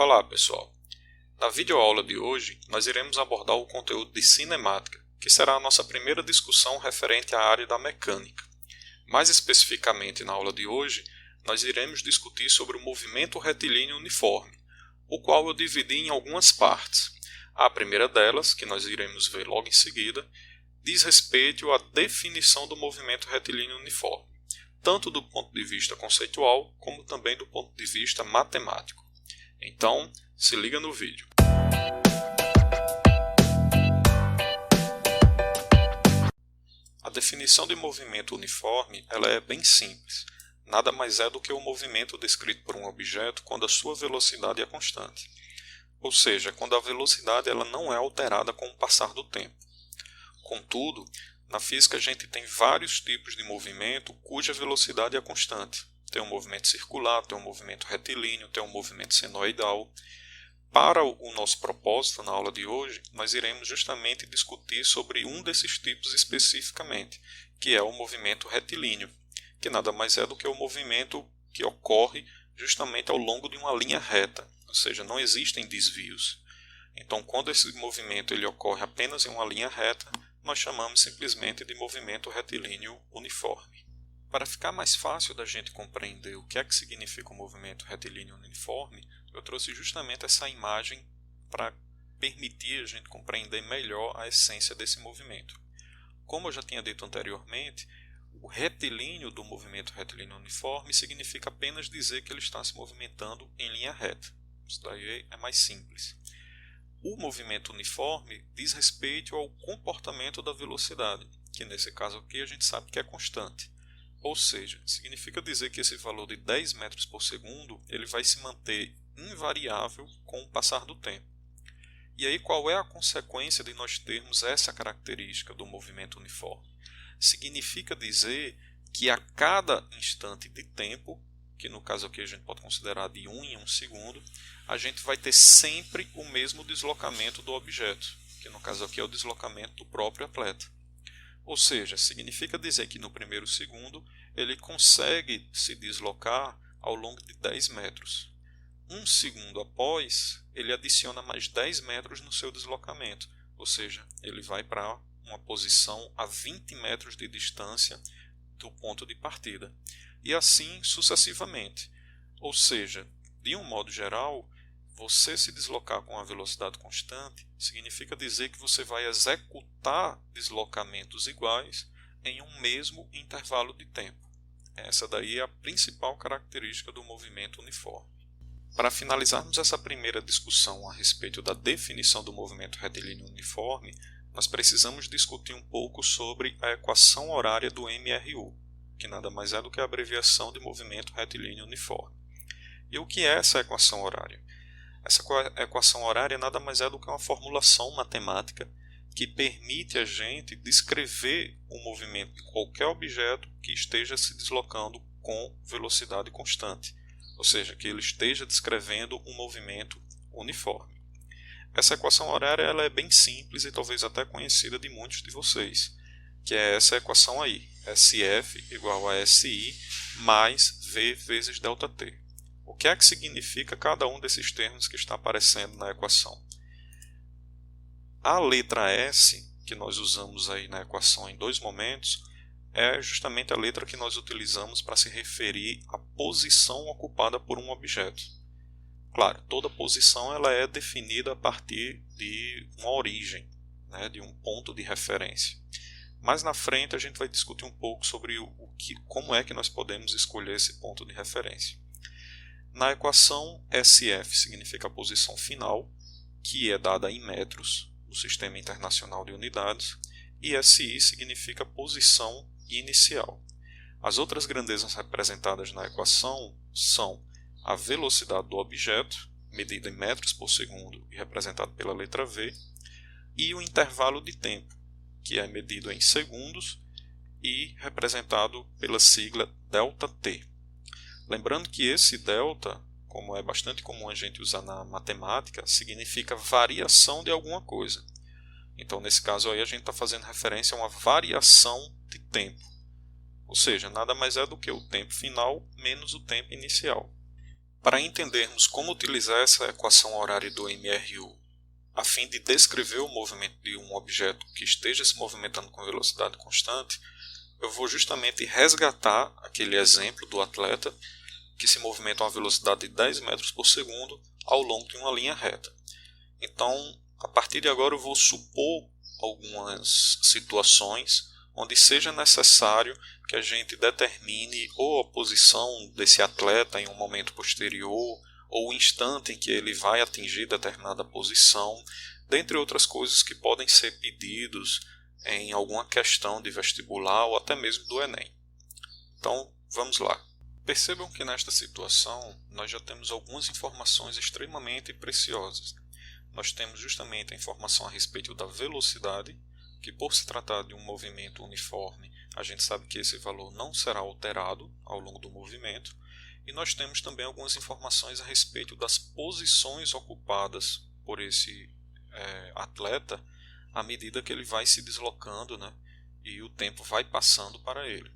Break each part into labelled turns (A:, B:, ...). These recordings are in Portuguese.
A: Olá pessoal, na videoaula de hoje nós iremos abordar o conteúdo de cinemática, que será a nossa primeira discussão referente à área da mecânica. Mais especificamente na aula de hoje, nós iremos discutir sobre o movimento retilíneo uniforme, o qual eu dividi em algumas partes. A primeira delas, que nós iremos ver logo em seguida, diz respeito à definição do movimento retilíneo uniforme, tanto do ponto de vista conceitual, como também do ponto de vista matemático. Então, se liga no vídeo. A definição de movimento uniforme ela é bem simples. Nada mais é do que o movimento descrito por um objeto quando a sua velocidade é constante. Ou seja, quando a velocidade ela não é alterada com o passar do tempo. Contudo, na física a gente tem vários tipos de movimento cuja velocidade é constante. Tem um movimento circular, tem um movimento retilíneo, tem um movimento senoidal. Para o nosso propósito na aula de hoje, nós iremos justamente discutir sobre um desses tipos especificamente, que é o movimento retilíneo, que nada mais é do que o movimento que ocorre justamente ao longo de uma linha reta, ou seja, não existem desvios. Então, quando esse movimento ele ocorre apenas em uma linha reta, nós chamamos simplesmente de movimento retilíneo uniforme. Para ficar mais fácil da gente compreender o que é que significa o movimento retilíneo uniforme, eu trouxe justamente essa imagem para permitir a gente compreender melhor a essência desse movimento. Como eu já tinha dito anteriormente, o retilíneo do movimento retilíneo uniforme significa apenas dizer que ele está se movimentando em linha reta. Isso daí é mais simples. O movimento uniforme diz respeito ao comportamento da velocidade, que nesse caso aqui a gente sabe que é constante. Ou seja, significa dizer que esse valor de 10 metros por segundo ele vai se manter invariável com o passar do tempo. E aí qual é a consequência de nós termos essa característica do movimento uniforme? Significa dizer que a cada instante de tempo, que no caso aqui a gente pode considerar de 1 em 1 segundo, a gente vai ter sempre o mesmo deslocamento do objeto, que no caso aqui é o deslocamento do próprio atleta. Ou seja, significa dizer que no primeiro segundo ele consegue se deslocar ao longo de 10 metros. Um segundo após, ele adiciona mais 10 metros no seu deslocamento, ou seja, ele vai para uma posição a 20 metros de distância do ponto de partida. E assim sucessivamente. Ou seja, de um modo geral, você se deslocar com uma velocidade constante significa dizer que você vai executar deslocamentos iguais em um mesmo intervalo de tempo. Essa daí é a principal característica do movimento uniforme. Para finalizarmos essa primeira discussão a respeito da definição do movimento retilíneo uniforme, nós precisamos discutir um pouco sobre a equação horária do MRU, que nada mais é do que a abreviação de movimento retilíneo uniforme. E o que é essa equação horária? Essa equação horária nada mais é do que uma formulação matemática que permite a gente descrever o movimento de qualquer objeto que esteja se deslocando com velocidade constante, ou seja, que ele esteja descrevendo um movimento uniforme. Essa equação horária ela é bem simples e talvez até conhecida de muitos de vocês, que é essa equação aí, SF igual a SI mais V vezes ΔT. O que é que significa cada um desses termos que está aparecendo na equação? A letra S, que nós usamos aí na equação em dois momentos, é justamente a letra que nós utilizamos para se referir à posição ocupada por um objeto. Claro, toda posição ela é definida a partir de uma origem, né, de um ponto de referência. Mais na frente a gente vai discutir um pouco sobre como é que nós podemos escolher esse ponto de referência. Na equação, SF significa a posição final, que é dada em metros, no Sistema Internacional de Unidades, e SI significa posição inicial. As outras grandezas representadas na equação são a velocidade do objeto, medida em metros por segundo e representado pela letra V, e o intervalo de tempo, que é medido em segundos e representado pela sigla ΔT. Lembrando que esse delta, como é bastante comum a gente usar na matemática, significa variação de alguma coisa. Então, nesse caso aí, a gente está fazendo referência a uma variação de tempo. Ou seja, nada mais é do que o tempo final menos o tempo inicial. Para entendermos como utilizar essa equação horária do MRU a fim de descrever o movimento de um objeto que esteja se movimentando com velocidade constante, eu vou justamente resgatar aquele exemplo do atleta que se movimenta a uma velocidade de 10 metros por segundo ao longo de uma linha reta. Então, a partir de agora eu vou supor algumas situações onde seja necessário que a gente determine ou a posição desse atleta em um momento posterior, ou o instante em que ele vai atingir determinada posição, dentre outras coisas que podem ser pedidos em alguma questão de vestibular ou até mesmo do Enem. Então, vamos lá. Percebam que nesta situação nós já temos algumas informações extremamente preciosas. Nós temos justamente a informação a respeito da velocidade, que por se tratar de um movimento uniforme, a gente sabe que esse valor não será alterado ao longo do movimento, e nós temos também algumas informações a respeito das posições ocupadas por esse atleta à medida que ele vai se deslocando, né, e o tempo vai passando para ele.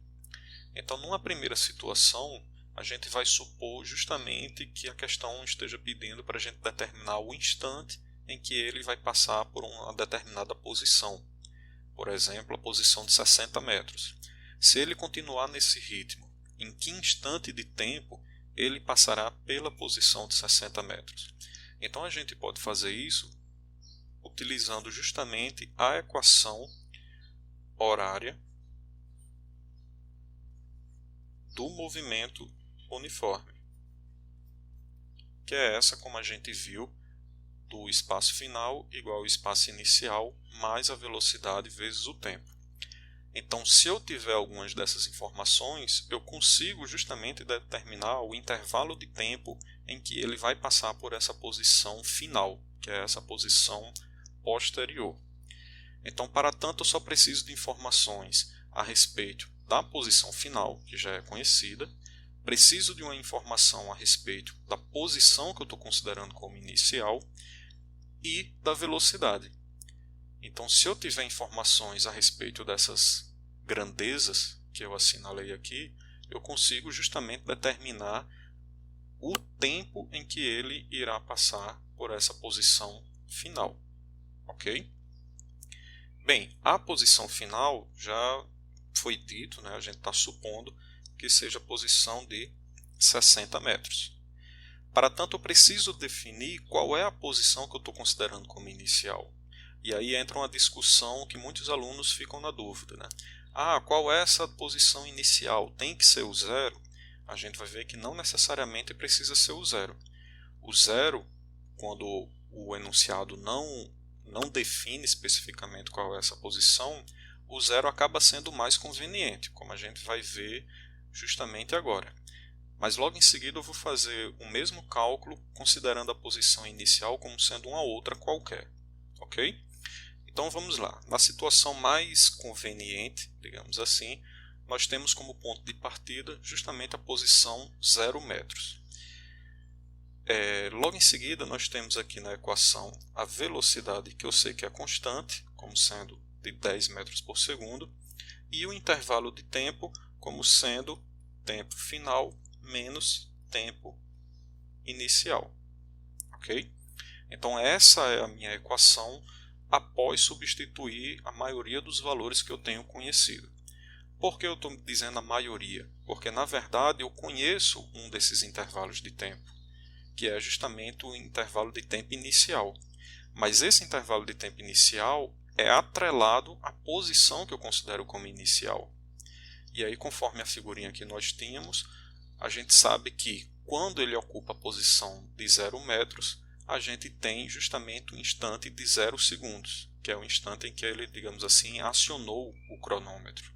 A: Então, numa primeira situação, a gente vai supor justamente que a questão esteja pedindo para a gente determinar o instante em que ele vai passar por uma determinada posição. Por exemplo, a posição de 60 metros. Se ele continuar nesse ritmo, em que instante de tempo ele passará pela posição de 60 metros? Então a gente pode fazer isso utilizando justamente a equação horária do movimento uniforme, que é essa, como a gente viu, do espaço final igual ao espaço inicial mais a velocidade vezes o tempo. Então, se eu tiver algumas dessas informações, eu consigo justamente determinar o intervalo de tempo em que ele vai passar por essa posição final, que é essa posição posterior. Então, para tanto, eu só preciso de informações a respeito da posição final, que já é conhecida, preciso de uma informação a respeito da posição que eu estou considerando como inicial e da velocidade. Então, se eu tiver informações a respeito dessas grandezas que eu assinalei aqui, eu consigo justamente determinar o tempo em que ele irá passar por essa posição final. Ok? Bem, a posição final já foi dito, né? A gente está supondo que seja a posição de 60 metros. Para tanto, eu preciso definir qual é a posição que eu estou considerando como inicial. E aí entra uma discussão que muitos alunos ficam na dúvida, né? Qual é essa posição inicial? Tem que ser o zero? A gente vai ver que não necessariamente precisa ser o zero. O zero, quando o enunciado não define especificamente qual é essa posição, o zero acaba sendo mais conveniente, como a gente vai ver justamente agora. Mas logo em seguida eu vou fazer o mesmo cálculo considerando a posição inicial como sendo uma outra qualquer. Ok? Então vamos lá. Na situação mais conveniente, digamos assim, nós temos como ponto de partida justamente a posição 0 metros. Logo em seguida nós temos aqui na equação a velocidade, que eu sei que é constante, como sendo de 10 metros por segundo, e o intervalo de tempo como sendo tempo final menos tempo inicial. Ok? Então essa é a minha equação após substituir a maioria dos valores que eu tenho conhecido. Por que eu estou dizendo a maioria? Porque na verdade eu conheço um desses intervalos de tempo, que é justamente o intervalo de tempo inicial. Mas esse intervalo de tempo inicial é atrelado à posição que eu considero como inicial. E aí, conforme a figurinha que nós tínhamos, a gente sabe que quando ele ocupa a posição de 0 metros, a gente tem justamente um instante de 0 segundos, que é o instante em que ele, digamos assim, acionou o cronômetro.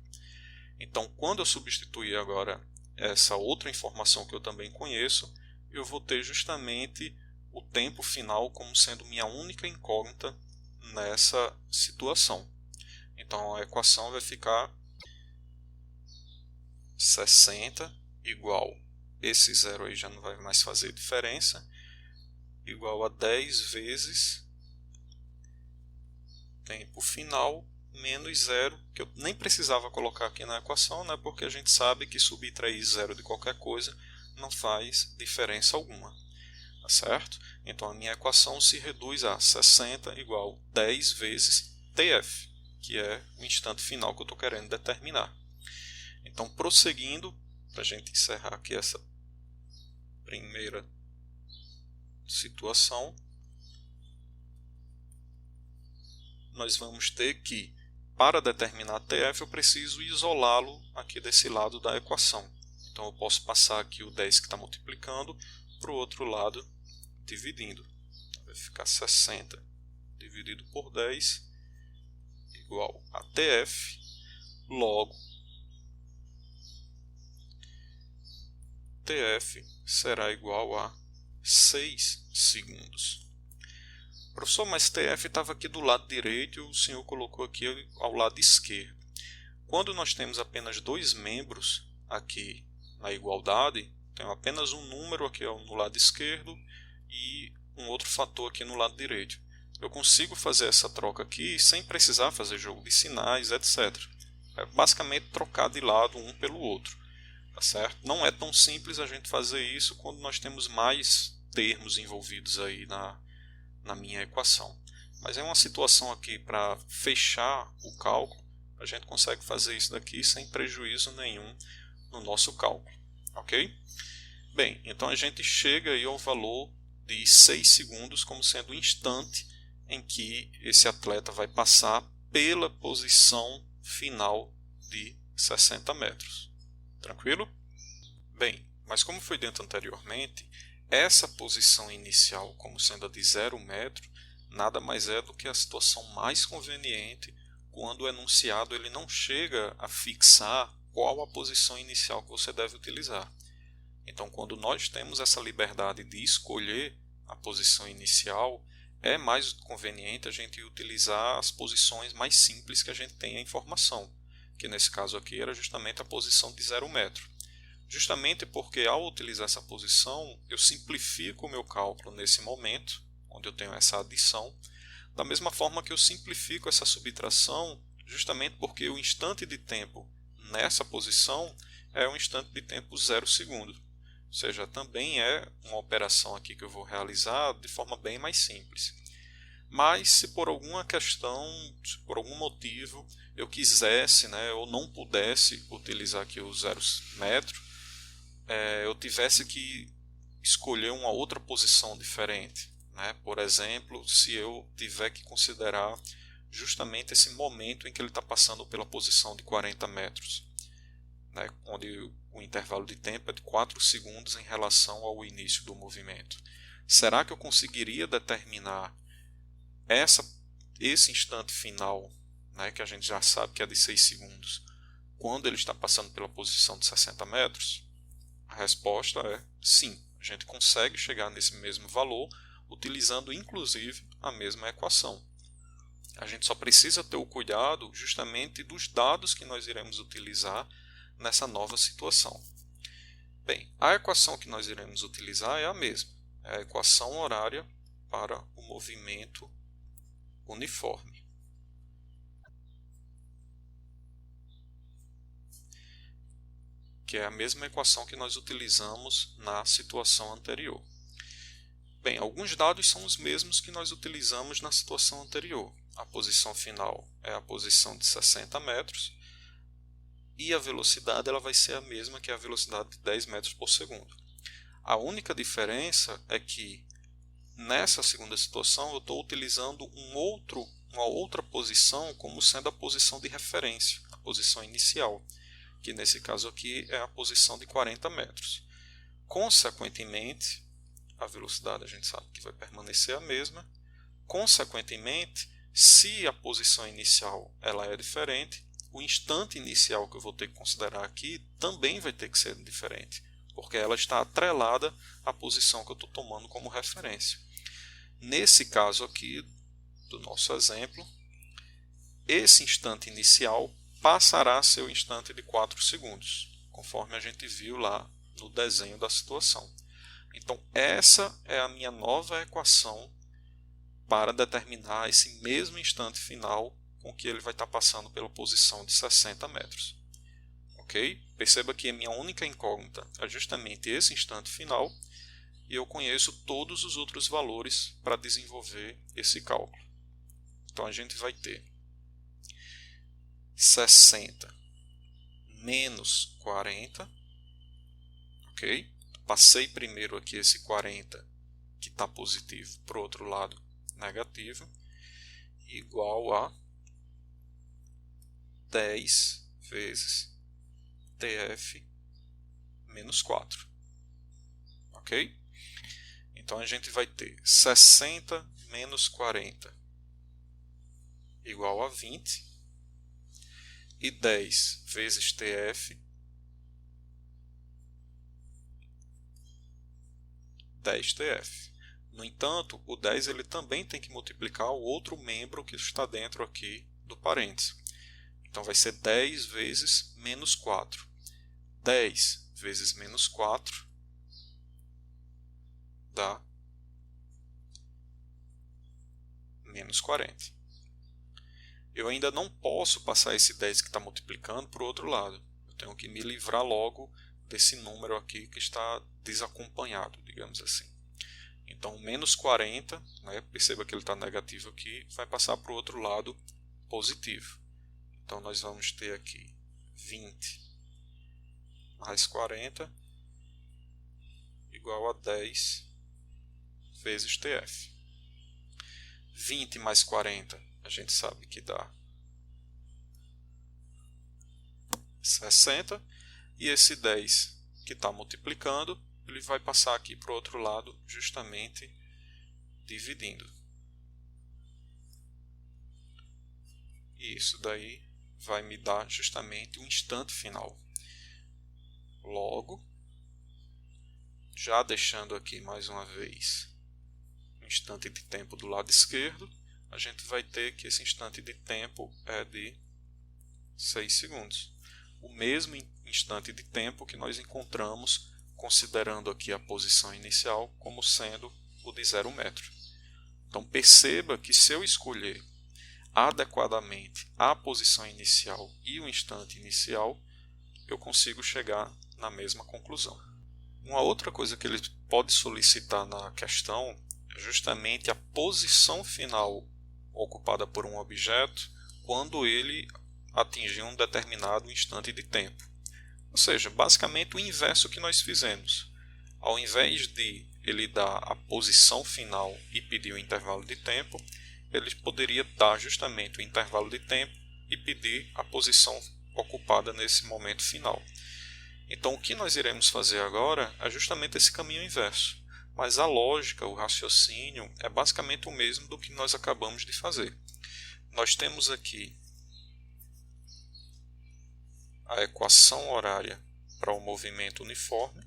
A: Então, quando eu substituir agora essa outra informação que eu também conheço, eu vou ter justamente o tempo final como sendo minha única incógnita nessa situação. Então, a equação vai ficar 60 igual, esse zero aí já não vai mais fazer diferença, igual a 10 vezes tempo final menos zero, que eu nem precisava colocar aqui na equação, né, porque a gente sabe que subtrair zero de qualquer coisa não faz diferença alguma, tá certo? Então a minha equação se reduz a 60 igual 10 vezes TF, que é o instante final que eu estou querendo determinar. Então, prosseguindo, para a gente encerrar aqui essa primeira situação, nós vamos ter que, para determinar TF, eu preciso isolá-lo aqui desse lado da equação. Então eu posso passar aqui o 10 que está multiplicando para o outro lado dividindo. Vai ficar 60 dividido por 10 igual a TF, logo TF será igual a 6 segundos. Professor, mas TF estava aqui do lado direito e o senhor colocou aqui ao lado esquerdo. Quando nós temos apenas dois membros aqui na igualdade, tenho apenas um número aqui no lado esquerdo e um outro fator aqui no lado direito. Eu consigo fazer essa troca aqui sem precisar fazer jogo de sinais, etc. É basicamente trocar de lado um pelo outro. Tá certo? Não é tão simples a gente fazer isso quando nós temos mais termos envolvidos aí na minha equação. Mas é uma situação aqui para fechar o cálculo, a gente consegue fazer isso daqui sem prejuízo nenhum no nosso cálculo. Ok? Bem, então a gente chega aí ao valor de 6 segundos como sendo o instante em que esse atleta vai passar pela posição final de 60 metros. Tranquilo? Bem, mas como foi dito anteriormente, essa posição inicial como sendo a de 0 metro, nada mais é do que a situação mais conveniente quando o enunciado ele não chega a fixar qual a posição inicial que você deve utilizar. Então, quando nós temos essa liberdade de escolher a posição inicial, é mais conveniente a gente utilizar as posições mais simples que a gente tem a informação, que nesse caso aqui era justamente a posição de 0 metro. Justamente porque ao utilizar essa posição, eu simplifico o meu cálculo nesse momento, onde eu tenho essa adição, da mesma forma que eu simplifico essa subtração, justamente porque o instante de tempo nessa posição é um instante de tempo 0 segundo. Ou seja, também é uma operação aqui que eu vou realizar de forma bem mais simples. Mas se por alguma questão, se por algum motivo eu quisesse, ou não pudesse utilizar aqui o 0 metro, eu tivesse que escolher uma outra posição diferente. Por exemplo, se eu tiver que considerar justamente esse momento em que ele está passando pela posição de 40 metros, onde o intervalo de tempo é de 4 segundos em relação ao início do movimento. Será que eu conseguiria determinar esse instante final, que a gente já sabe que é de 6 segundos, quando ele está passando pela posição de 60 metros? A resposta é sim, a gente consegue chegar nesse mesmo valor utilizando inclusive a mesma equação. A gente só precisa ter o cuidado justamente dos dados que nós iremos utilizar nessa nova situação. Bem, a equação que nós iremos utilizar é a mesma, é a equação horária para o movimento uniforme. Que é a mesma equação que nós utilizamos na situação anterior. Bem, alguns dados são os mesmos que nós utilizamos na situação anterior. A posição final é a posição de 60 metros e a velocidade ela vai ser a mesma que a velocidade de 10 metros por segundo. A única diferença é que nessa segunda situação eu estou utilizando uma outra posição como sendo a posição de referência, a posição inicial, que nesse caso aqui é a posição de 40 metros. Consequentemente, a velocidade a gente sabe que vai permanecer a mesma. Consequentemente, se a posição inicial ela é diferente, o instante inicial que eu vou ter que considerar aqui também vai ter que ser diferente, porque ela está atrelada à posição que eu estou tomando como referência. Nesse caso aqui, do nosso exemplo, esse instante inicial passará a ser o instante de 4 segundos, conforme a gente viu lá no desenho da situação. Então, essa é a minha nova equação para determinar esse mesmo instante final com que ele vai estar passando pela posição de 60 metros. ok? Perceba que a minha única incógnita é justamente esse instante final e eu conheço todos os outros valores para desenvolver esse cálculo. Então a gente vai ter 60 menos 40, ok? Passei primeiro aqui esse 40 que está positivo para o outro lado negativo, igual a 10 vezes TF menos 4, ok? Então a gente vai ter 60 menos 40 igual a 20 e 10 vezes TF 10TF. No entanto, o 10 ele também tem que multiplicar o outro membro que está dentro aqui do parênteses. Então vai ser 10 vezes menos 4. 10 vezes menos 4 dá menos 40. Eu ainda não posso passar esse 10 que está multiplicando para o outro lado. Eu tenho que me livrar logo desse número aqui que está desacompanhado, digamos assim. Então, menos 40, né, perceba que ele está negativo aqui, vai passar para o outro lado positivo. Então, nós vamos ter aqui 20 mais 40 igual a 10 vezes TF. 20 mais 40, a gente sabe que dá 60. E esse 10 que está multiplicando, ele vai passar aqui para o outro lado, justamente dividindo. E isso daí vai me dar justamente o instante final. Logo, já deixando aqui mais uma vez o instante de tempo do lado esquerdo, a gente vai ter que esse instante de tempo é de 6 segundos. O mesmo instante de tempo que nós encontramos considerando aqui a posição inicial como sendo o de 0 metro. Então perceba que se eu escolher adequadamente a posição inicial e o instante inicial, eu consigo chegar na mesma conclusão. Uma outra coisa que ele pode solicitar na questão é justamente a posição final ocupada por um objeto quando ele atingir um determinado instante de tempo. Ou seja, basicamente o inverso que nós fizemos. Ao invés de ele dar a posição final e pedir o intervalo de tempo, ele poderia dar justamente o intervalo de tempo e pedir a posição ocupada nesse momento final. Então o que nós iremos fazer agora é justamente esse caminho inverso. Mas a lógica, o raciocínio é basicamente o mesmo do que nós acabamos de fazer. Nós temos aqui a equação horária para o movimento uniforme,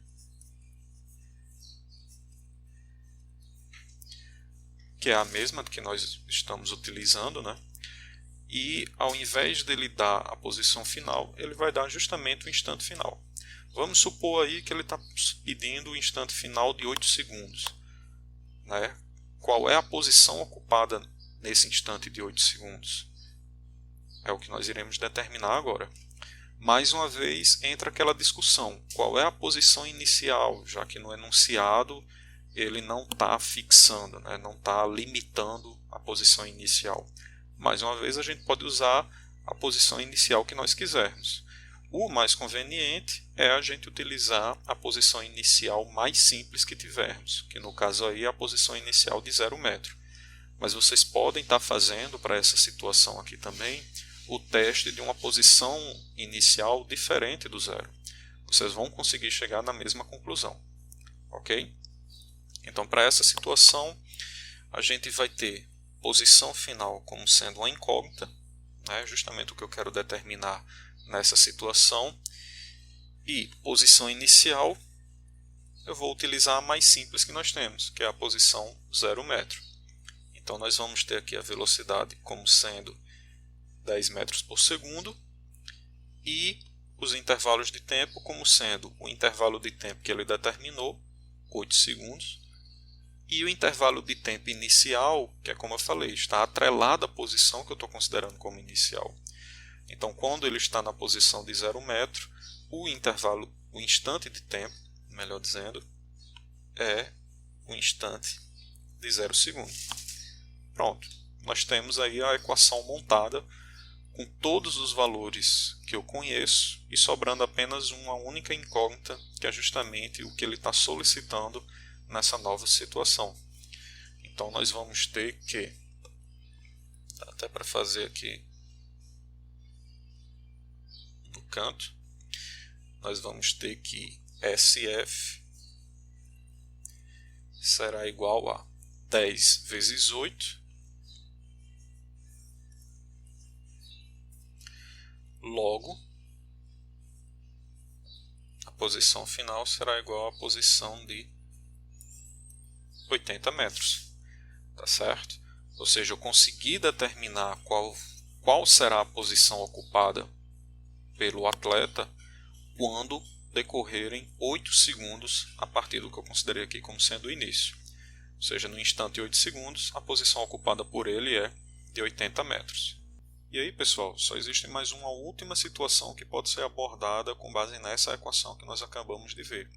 A: que é a mesma que nós estamos utilizando, né? E ao invés dele dar a posição final, ele vai dar justamente o instante final. Vamos supor aí que ele está pedindo o instante final de 8 segundos. Né? Qual é a posição ocupada nesse instante de 8 segundos? É o que nós iremos determinar agora. Mais uma vez entra aquela discussão, qual é a posição inicial, já que no enunciado ele não está fixando, né? Não está limitando a posição inicial. Mais uma vez a gente pode usar a posição inicial que nós quisermos. O mais conveniente é a gente utilizar a posição inicial mais simples que tivermos, que no caso aí é a posição inicial de 0 metro. Mas vocês podem estar fazendo para essa situação aqui também o teste de uma posição inicial diferente do zero. Vocês vão conseguir chegar na mesma conclusão. Ok? Então, para essa situação, a gente vai ter posição final como sendo uma incógnita, né? Justamente o que eu quero determinar nessa situação. E posição inicial, eu vou utilizar a mais simples que nós temos, que é a posição 0 metro. Então, nós vamos ter aqui a velocidade como sendo 10 metros por segundo e os intervalos de tempo como sendo o intervalo de tempo que ele determinou, 8 segundos, e o intervalo de tempo inicial, que é como eu falei, está atrelado à posição que eu estou considerando como inicial. Então, quando ele está na posição de 0 metro, o instante de tempo, melhor dizendo, é o instante de 0 segundo. Pronto, nós temos aí a equação montada com todos os valores que eu conheço e sobrando apenas uma única incógnita, que é justamente o que ele está solicitando nessa nova situação. Então nós vamos ter que, dá até para fazer aqui no canto, nós vamos ter que SF será igual a 10 vezes 8 logo a posição final será igual à posição de 80 metros, tá certo? Ou seja, eu consegui determinar qual será a posição ocupada pelo atleta quando decorrerem 8 segundos a partir do que eu considerei aqui como sendo o início. Ou seja, no instante 8 segundos, a posição ocupada por ele é de 80 metros. E aí, pessoal, só existe mais uma última situação que pode ser abordada com base nessa equação que nós acabamos de ver,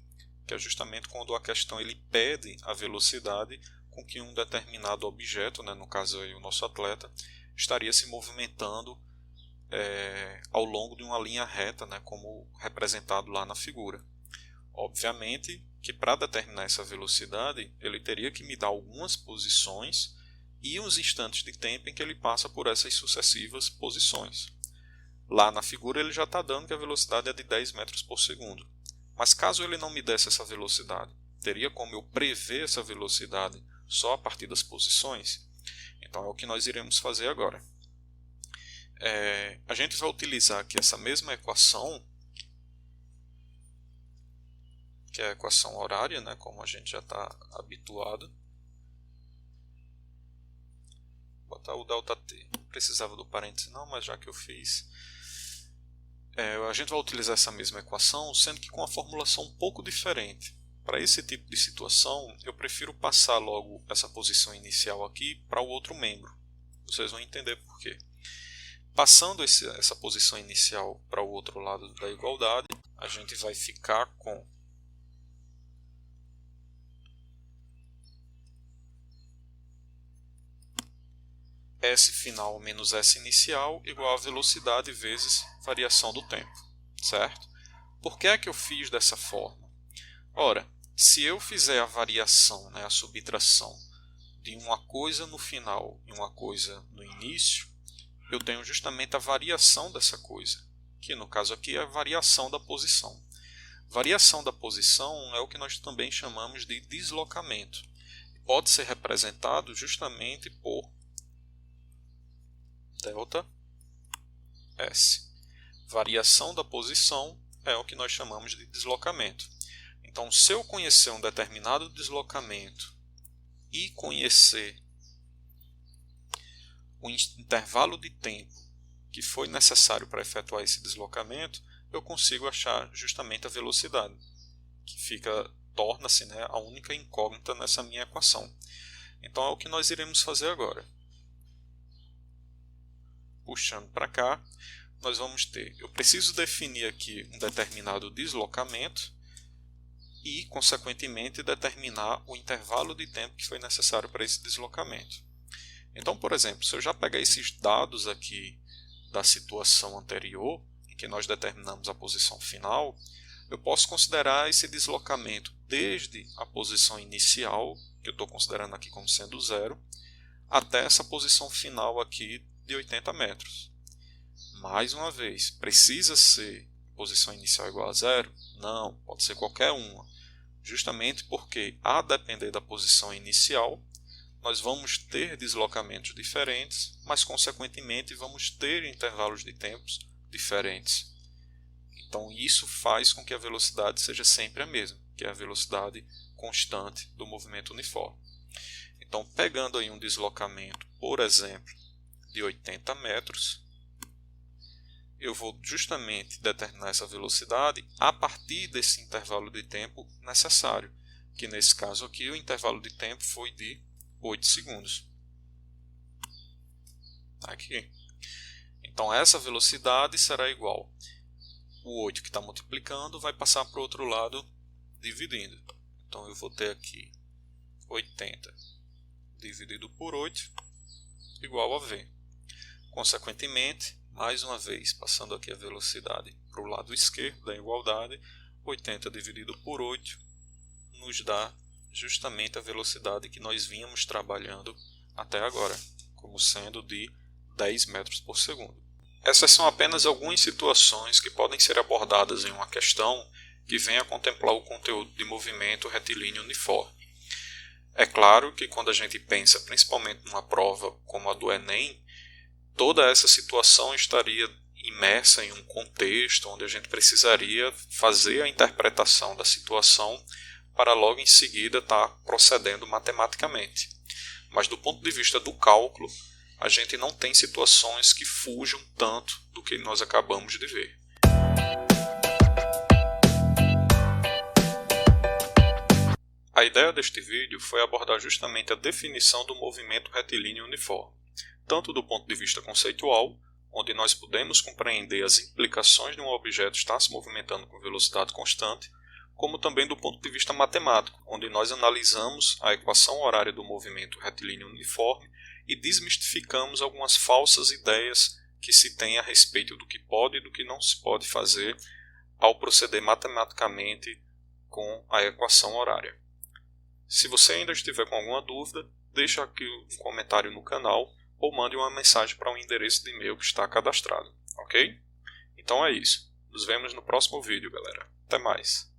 A: que é justamente quando a questão ele pede a velocidade com que um determinado objeto, né, no caso aí o nosso atleta, estaria se movimentando ao longo de uma linha reta, né, como representado lá na figura. Obviamente que para determinar essa velocidade, ele teria que me dar algumas posições e os instantes de tempo em que ele passa por essas sucessivas posições. Lá na figura ele já está dando que a velocidade é de 10 metros por segundo. Mas caso ele não me desse essa velocidade, teria como eu prever essa velocidade só a partir das posições? Então é o que nós iremos fazer agora. A gente vai utilizar aqui essa mesma equação, que é a equação horária, né, como a gente já está habituado. Vou botar o ΔT. Não precisava do parêntese não, mas já que eu fiz. A gente vai utilizar essa mesma equação, sendo que com uma formulação um pouco diferente. Para esse tipo de situação, eu prefiro passar logo essa posição inicial aqui para o outro membro. Vocês vão entender por quê. Passando essa posição inicial para o outro lado da igualdade, a gente vai ficar com S final menos S inicial igual a velocidade vezes variação do tempo, certo? Por que é que eu fiz dessa forma? Ora, se eu fizer a variação, né, a subtração de uma coisa no final e uma coisa no início, eu tenho justamente a variação dessa coisa, que no caso aqui é a variação da posição. Variação da posição é o que nós também chamamos de deslocamento. Pode ser representado justamente por delta S. Variação da posição é o que nós chamamos de deslocamento. Então, se eu conhecer um determinado deslocamento e conhecer o intervalo de tempo que foi necessário para efetuar esse deslocamento, eu consigo achar justamente a velocidade, que torna-se, né, a única incógnita nessa minha equação. Então é o que nós iremos fazer agora. Puxando para cá, nós vamos ter, eu preciso definir aqui um determinado deslocamento e, consequentemente, determinar o intervalo de tempo que foi necessário para esse deslocamento. Então, por exemplo, se eu já pegar esses dados aqui da situação anterior, em que nós determinamos a posição final, eu posso considerar esse deslocamento desde a posição inicial, que eu estou considerando aqui como sendo 0, até essa posição final aqui de 80 metros. Mais uma vez, precisa ser posição inicial igual a 0? Não, pode ser qualquer uma. Justamente porque, a depender da posição inicial, nós vamos ter deslocamentos diferentes, mas, consequentemente, vamos ter intervalos de tempos diferentes. Então, isso faz com que a velocidade seja sempre a mesma, que é a velocidade constante do movimento uniforme. Então, pegando aí um deslocamento, por exemplo, de 80 metros, eu vou justamente determinar essa velocidade a partir desse intervalo de tempo necessário, que nesse caso aqui o intervalo de tempo foi de 8 segundos. Aqui. Então essa velocidade será igual. O 8 que está multiplicando vai passar para o outro lado dividindo. Então eu vou ter aqui 80 dividido por 8 igual a V. Consequentemente, mais uma vez, passando aqui a velocidade para o lado esquerdo da igualdade, 80 dividido por 8 nos dá justamente a velocidade que nós vínhamos trabalhando até agora, como sendo de 10 metros por segundo. Essas são apenas algumas situações que podem ser abordadas em uma questão que venha a contemplar o conteúdo de movimento retilíneo uniforme. É claro que quando a gente pensa principalmente numa prova como a do Enem, toda essa situação estaria imersa em um contexto onde a gente precisaria fazer a interpretação da situação para logo em seguida estar procedendo matematicamente. Mas do ponto de vista do cálculo, a gente não tem situações que fujam tanto do que nós acabamos de ver. A ideia deste vídeo foi abordar justamente a definição do movimento retilíneo uniforme, tanto do ponto de vista conceitual, onde nós podemos compreender as implicações de um objeto estar se movimentando com velocidade constante, como também do ponto de vista matemático, onde nós analisamos a equação horária do movimento retilíneo uniforme e desmistificamos algumas falsas ideias que se tem a respeito do que pode e do que não se pode fazer ao proceder matematicamente com a equação horária. Se você ainda estiver com alguma dúvida, deixa aqui um comentário no canal ou mande uma mensagem para o endereço de e-mail que está cadastrado, ok? Então é isso. Nos vemos no próximo vídeo, galera. Até mais.